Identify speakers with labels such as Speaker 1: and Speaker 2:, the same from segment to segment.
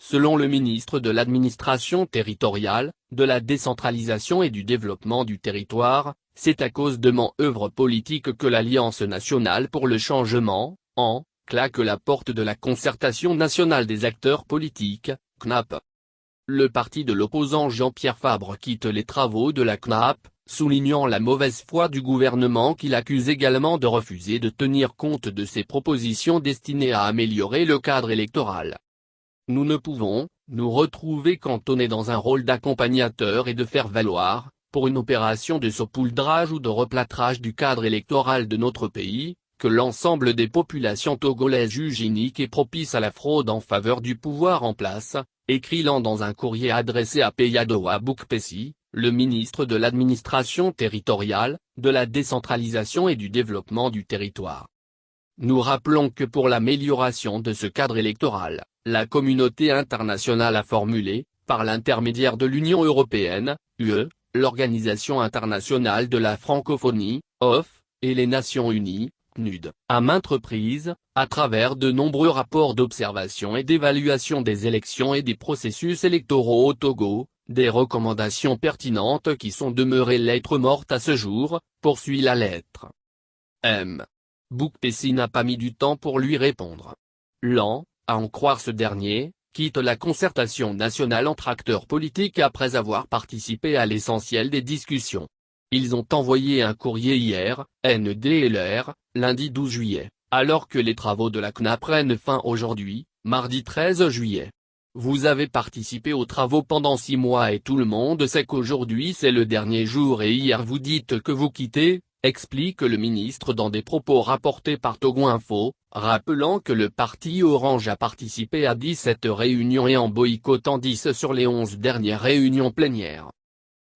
Speaker 1: selon le ministre de l'Administration territoriale, de la décentralisation et du développement du territoire, c'est à cause de manœuvres politiques que l'Alliance nationale pour le changement, claque la porte de la concertation nationale des acteurs politiques, CNAP. Le parti de l'opposant Jean-Pierre Fabre quitte les travaux de la CNAP, soulignant la mauvaise foi du gouvernement qu'il accuse également de refuser de tenir compte de ses propositions destinées à améliorer le cadre électoral. Nous ne pouvons, nous retrouver cantonnés dans un rôle d'accompagnateur et de faire valoir, pour une opération de saupoudrage ou de replâtrage du cadre électoral de notre pays, que l'ensemble des populations togolaises jugent inique et propice à la fraude en faveur du pouvoir en place, écrit-il dans un courrier adressé à Peyadoa Boukpessi, le ministre de l'Administration territoriale, de la décentralisation et du développement du territoire. Nous rappelons que pour l'amélioration de ce cadre électoral, la communauté internationale a formulé, par l'intermédiaire de l'Union européenne, UE, l'Organisation internationale de la francophonie, OFF, et les Nations unies, PNUD, à maintes reprises, à travers de nombreux rapports d'observation et d'évaluation des élections et des processus électoraux au Togo, des recommandations pertinentes qui sont demeurées lettre morte à ce jour, poursuit la lettre. M. Boukpessi n'a pas mis du temps pour lui répondre. L'an, à en croire ce dernier, quitte la concertation nationale entre acteurs politiques après avoir participé à l'essentiel des discussions. Ils ont envoyé un courrier hier, NDLR, lundi 12 juillet, alors que les travaux de la CNAP prennent fin aujourd'hui, mardi 13 juillet. Vous avez participé aux travaux pendant 6 mois et tout le monde sait qu'aujourd'hui c'est le dernier jour et hier vous dites que vous quittez, explique le ministre dans des propos rapportés par Togo Info, rappelant que le parti Orange a participé à 17 réunions et en boycottant 10 sur les 11 dernières réunions plénières.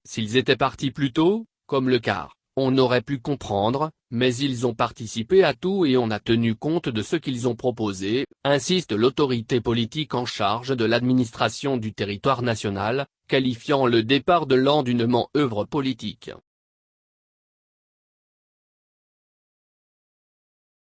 Speaker 1: S'ils étaient partis plus tôt, comme le quart, on aurait pu comprendre, mais ils ont participé à tout et on a tenu compte de ce qu'ils ont proposé, insiste l'autorité politique en charge de l'administration du territoire national, qualifiant le départ de l'an d'une manœuvre politique.